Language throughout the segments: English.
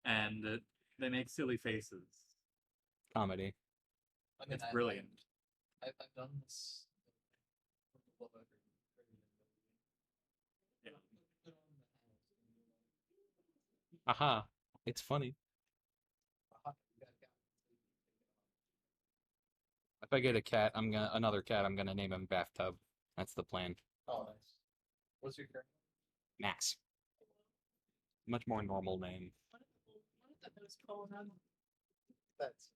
and they make silly faces. Comedy. It's brilliant. I've done this. Aha. It's funny. If I get a cat, another cat, I'm gonna name him Bathtub. That's the plan. Oh, nice. What's your character? Max. Much more normal name. What if the host calling on? That's.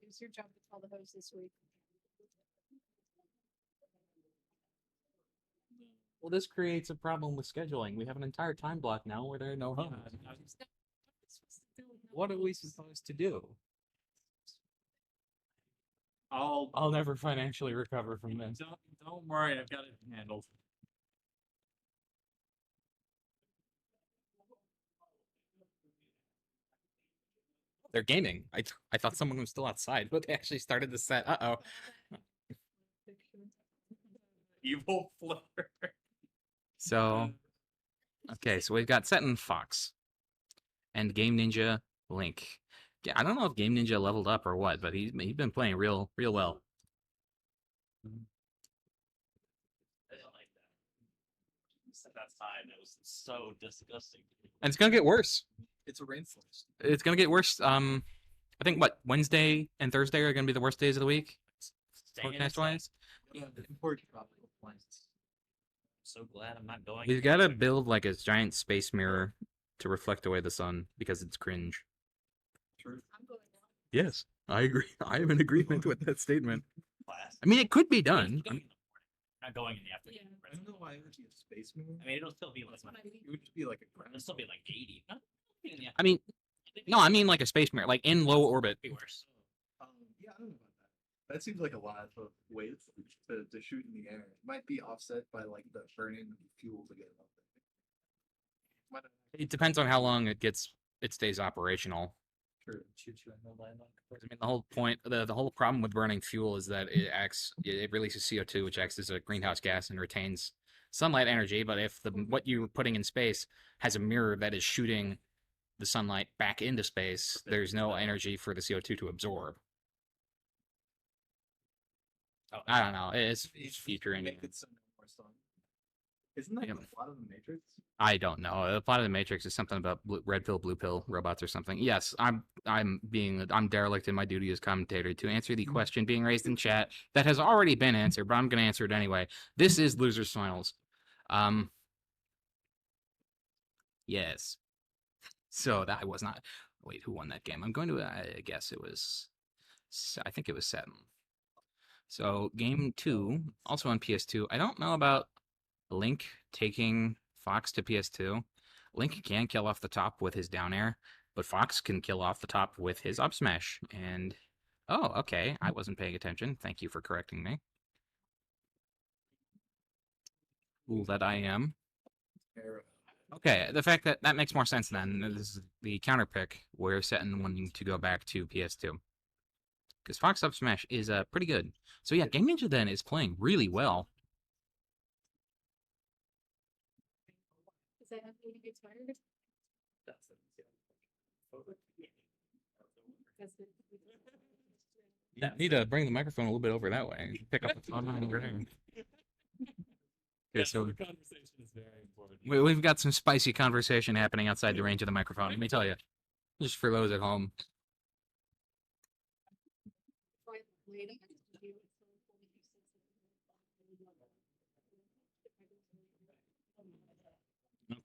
It was your job to tell the host this week. Well, this creates a problem with scheduling. We have an entire time block now where there are no hosts. What are we supposed to do? I'll never financially recover from this. don't worry, I've got it handled. They're gaming. I thought someone was still outside, but they actually started the set. Uh-oh. Evil flipper. So, okay, so we've got Setton Fox and Game Ninja Link. Yeah, I don't know if Game Ninja leveled up or what, but he's been playing real well. I don't like that. That's time. It was so disgusting. And it's gonna get worse. It's a rainforest. It's gonna get worse. I think what Wednesday and Thursday are gonna be the worst days of the week, forecast wise. Important tropical plants. So glad I'm not going. He's got to build like a giant space mirror to reflect away the sun because it's cringe. True. I'm going now. Yes, I agree. I am in agreement with that statement. Class. I mean, it could be done. Not going in the afternoon. Yeah. I don't know why it would be a space moon. I mean, it'll still be like That's what I mean. It would just be like a it'll still be like 80. Not in the I mean, no, I mean like a space mirror, like in low orbit. Be worse. Yeah, I don't know about that. That seems like a lot of weight to shoot in the air. It might be offset by like the burning of fuel to get it up there. It depends on how long it stays operational. True. I mean, the whole point, the whole problem with burning fuel is that it releases CO2, which acts as a greenhouse gas and retains sunlight energy. But if what you're putting in space has a mirror that is shooting the sunlight back into space, there's no energy for the CO2 to absorb. Oh, I don't know. It's future Make ending. it so no more sun. Isn't that Yeah. a lot of the Matrix? I don't know. The plot of the Matrix is something about red pill, blue pill robots or something. Yes, I'm derelict in my duty as commentator to answer the question being raised in chat that has already been answered, but I'm going to answer it anyway. This is Losers Finals. Yes. So that was not. Wait, who won that game? I'm going to guess it was. I think it was Setton. So game 2, also on PS2. I don't know about Link taking Fox to PS2. Link can kill off the top with his down air, but Fox can kill off the top with his up smash. And oh, okay, I wasn't paying attention. Thank you for correcting me. Fool that I am. Okay, the fact that makes more sense then. This is the counter pick where Setton wanting to go back to PS2. Because Fox up smash is pretty good. So yeah, Game Ninja then is playing really well. Is that how you get tired? You need to bring the microphone a little bit over that way. Pick up the phone and ring. Okay, so conversation is very important. we've got some spicy conversation happening outside the range of the microphone. Let me tell you, just for those at home.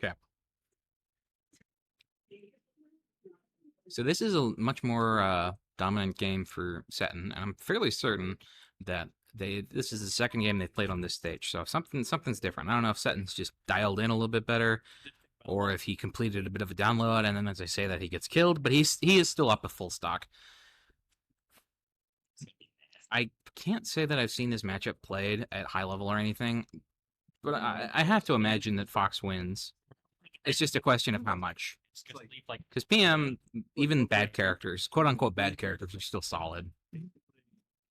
Okay. So this is a much more dominant game for Setton, and I'm fairly certain that this is the second game they've played on this stage. So something's different. I don't know if Setton's just dialed in a little bit better, or if he completed a bit of a download, and then as I say that he gets killed, but he is still up to full stock. I can't say that I've seen this matchup played at high level or anything, but I have to imagine that Fox wins. It's just a question of how much. Because PM, even bad characters, quote unquote bad characters, are still solid.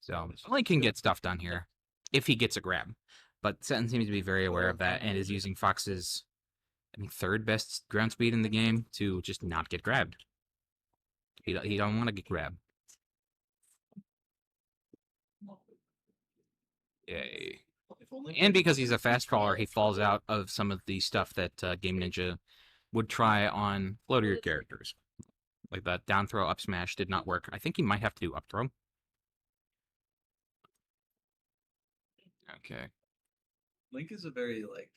So Link can get stuff done here if he gets a grab. But Setton seems to be very aware of that and is using Fox's I mean, third best ground speed in the game to just not get grabbed. He don't want to get grabbed. Yay. If only And because he's a fast crawler, he falls out of some of the stuff that Game Ninja would try on floater characters. Like that down throw up smash did not work. I think he might have to do up throw. Okay. Link is a very like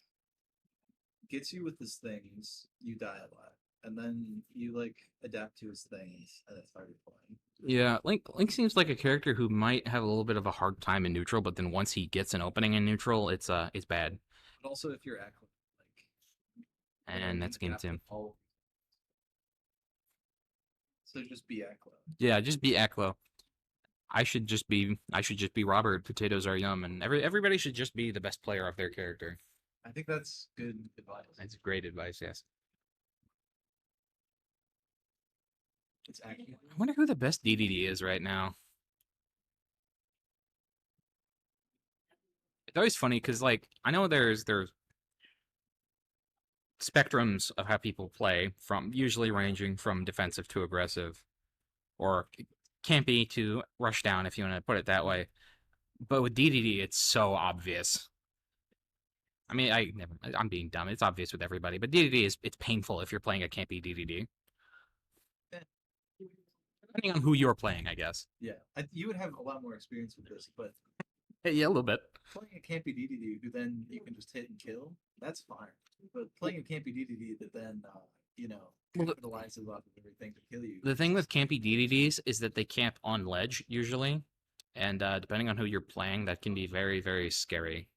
gets you with his things, you die a lot, and then you like adapt to his things, and it's harder playing. Yeah, Link seems like a character who might have a little bit of a hard time in neutral, but then once he gets an opening in neutral, it's bad. But also if you're like, you know, And you that's game adapt 2. to all- So just be Aklo. Yeah, just be Aklo. I should just be Robert. Potatoes are yum, and everybody should just be the best player of their character. I think that's good advice. That's great advice, yes. It's accurate. I wonder who the best DDD is right now. It's always funny because, like, I know there's spectrums of how people play, from usually ranging from defensive to aggressive, or campy to rush down, if you want to put it that way. But with DDD, it's so obvious. I mean, I'm being dumb. It's obvious with everybody, but DDD it's painful if you're playing a campy DDD. Depending on who you're playing, I guess. Yeah, you would have a lot more experience with this, but Yeah, a little bit. playing a campy DDD who then you can just hit and kill, that's fine. But playing a campy DDD that then, you know, Well, capitalizes off of everything to kill you. The thing with campy DDDs is that they camp on ledge usually, and depending on who you're playing, that can be very, very scary.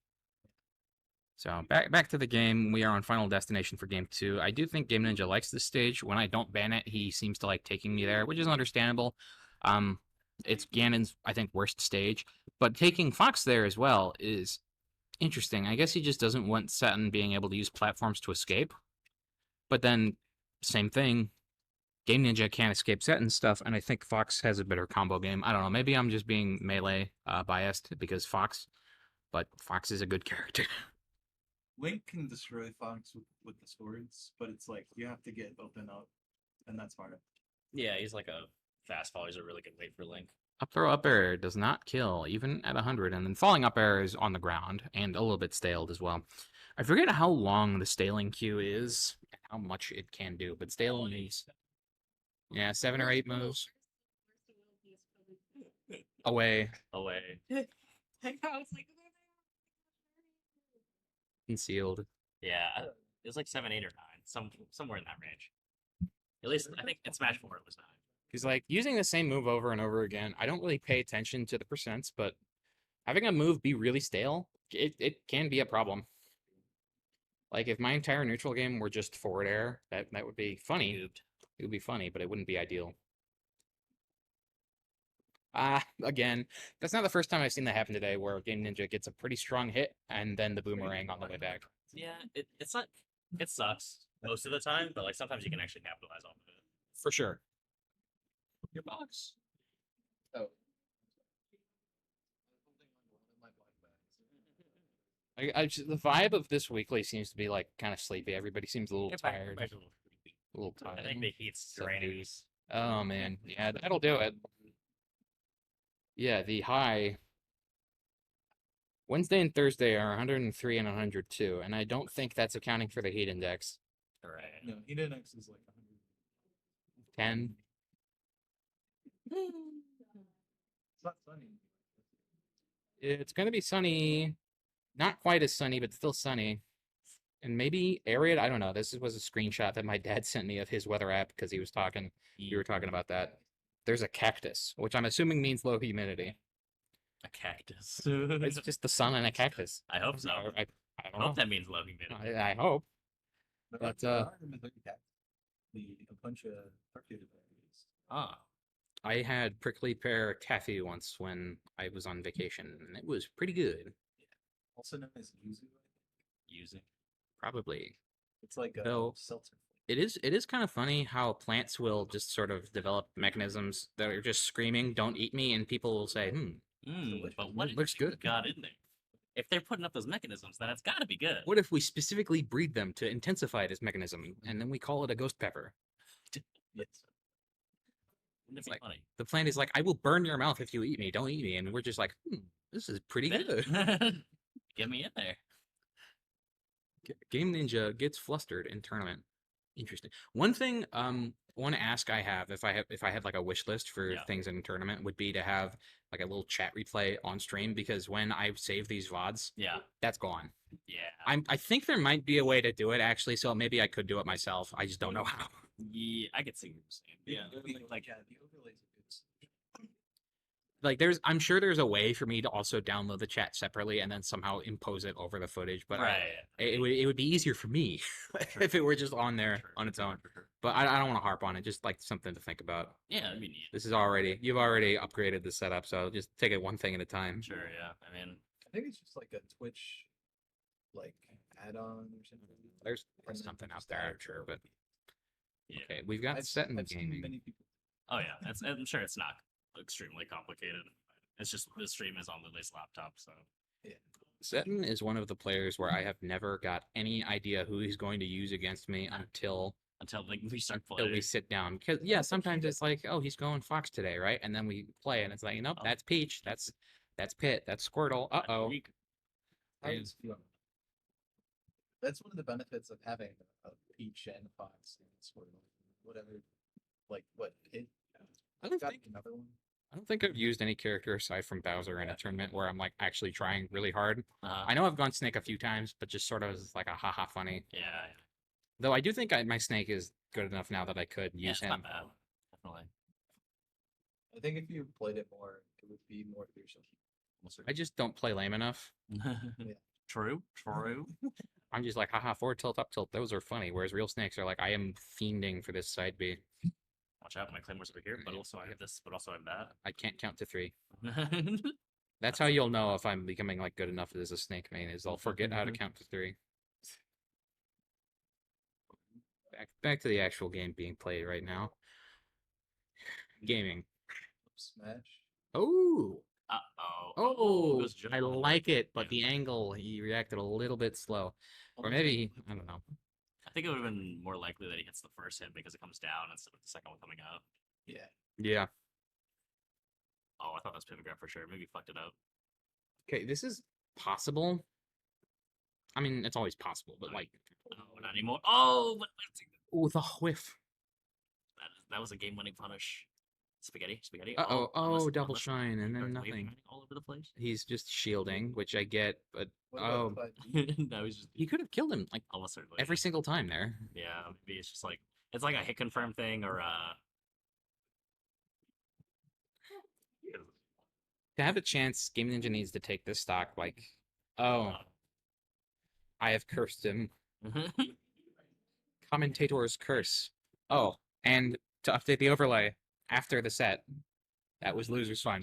So back to the game. We are on Final Destination for Game 2. I do think Game Ninja likes this stage. When I don't ban it, he seems to like taking me there, which is understandable. It's Ganon's, I think, worst stage. But taking Fox there as well is interesting. I guess he just doesn't want Setton being able to use platforms to escape. But then, same thing, Game Ninja can't escape Setton stuff, and I think Fox has a better combo game. I don't know, maybe I'm just being melee biased because Fox, but Fox is a good character. Link can destroy Fox with the swords, but it's like you have to get open up, and that's hard. Yeah, he's like a fast fall. He's a really good weight for Link. Up throw up air does not kill, even at 100, and then falling up air is on the ground, and a little bit staled as well. I forget how long the staling queue is, and how much it can do, but staling is, yeah, 7 or 8 moves. Away. Concealed. Yeah, it was like 7, 8, or 9, somewhere in that range. At least I think in Smash 4 it was 9. Because, like, using the same move over and over again, I don't really pay attention to the percents, but having a move be really stale, it can be a problem. Like, if my entire neutral game were just forward air, that would be funny. It would be funny, but it wouldn't be ideal. Again, that's not the first time I've seen that happen today, where Game Ninja gets a pretty strong hit, and then the boomerang on the way back. Yeah, it's not. It sucks most of the time, but like sometimes you can actually capitalize off of it. For sure. Your box. Oh. The vibe of this weekly seems to be like kind of sleepy. Everybody seems a little tired. Back a little creepy. A little I tired. think the heat's draining. Oh man, yeah, that'll do it. Yeah, the high Wednesday and Thursday are 103 and 102, and I don't think that's accounting for the heat index. Right. No, heat index is like 100. 10. It's not sunny. It's going to be sunny. Not quite as sunny, but still sunny. And maybe arid. I don't know. This was a screenshot that my dad sent me of his weather app because he was talking. We were talking about that. There's a cactus, which I'm assuming means low humidity. A cactus. It's just the sun and a cactus. I hope so. I I don't know. hope that means low humidity. I hope. But, a bunch of torpedo berries. Ah, I had prickly pear taffy once when I was on vacation, and it was pretty good. Also known as yuzu. using. Probably. It's like a Though- seltzer. It is kind of funny how plants will just sort of develop mechanisms that are just screaming, "Don't eat me," and people will say, But what looks good. got in there? if they're putting up those mechanisms, then it's got to be good. What if we specifically breed them to intensify this mechanism, and then we call it a ghost pepper? Yes. Wouldn't it be like- funny? The plan is like, I will burn your mouth if you eat me. Don't eat me. And we're just like, this is pretty good. Get me in there. Game Ninja gets flustered in tournament. Interesting. One thing, one ask I have if I had like a wish list for Yeah. things in a tournament would be to have like a little chat replay on stream, because when I save these VODs, Yeah. that's gone. Yeah. I think there might be a way to do it actually, so maybe I could do it myself. I just don't know how. Yeah. I could see what you're saying. Yeah. The overlays are good solution. Like I'm sure there's a way for me to also download the chat separately and then somehow impose it over the footage, but right. it would be easier for me if it were just on there Sure, on its own. for sure. But I don't want to harp on it. Just like something to think about. Yeah, that'd be neat. You've already upgraded the setup, so just take it one thing at a time. Sure. Yeah. I mean, I think it's just like a Twitch, like add-on or something. There's And then something out just there, add I'm sure, but yeah. okay, we've got Setton I've seen gaming. many people. Oh yeah. I'm sure it's not extremely complicated. It's just the stream is on Lily's laptop, so. Setton is one of the players where I have never got any idea who he's going to use against me until Until like we start until playing. we sit down. Because yeah, sometimes it's like, oh, he's going Fox today, right? And then we play, and it's like, nope, Oh. that's Peach, that's Pit, that's Squirtle. Oh, That's one of the benefits of having a Peach and Fox and Squirtle, whatever. Like what Pit? I don't Got think another one. I don't think I've used any character aside from Bowser in a tournament where I'm like actually trying really hard. Uh, I know I've gone Snake a few times, but just sort of as like a haha funny. yeah. Though I do think my Snake is good enough now that I could Yeah, use it's not him. bad. Definitely. I think if you played it more, it would be more fearsome. I just don't play lame enough. True. True. I'm just like, haha, forward tilt, up tilt. Those are funny. Whereas real snakes are like, I am fiending for this side B. Watch out, my Claymore's over here, but also I have this, but also I have I can't count to 3. that. That's how you'll know if I'm becoming like good enough as a snake main, is I'll forget how to count to 3. Back to the actual game being played right now. Gaming. Smash. Oh, Oh. I like it, but the angle, he reacted a little bit slow. Or maybe, I don't know. I think it would have been more likely that he hits the first hit because it comes down instead of the second one coming out. Yeah. Yeah. Oh, I thought that was pivot grab for sure. Maybe he fucked it up. Okay, this is possible. I mean, it's always possible, but like, Oh, not anymore. Oh, but oh, the whiff. that was a game-winning punish. Spaghetti. Uh-oh, unless- double unless shine, and then Darth Vader nothing. running all over the place. He's just shielding, which I get, but What oh, about the No, he's just he could have killed him like almost certainly. every single time there. Yeah, maybe it's just like it's like a hit confirm thing or To have a chance, Game Ninja needs to take this stock like, oh, I have cursed him. Commentator's curse. Oh, and to update the overlay, after the set, that was loser's final.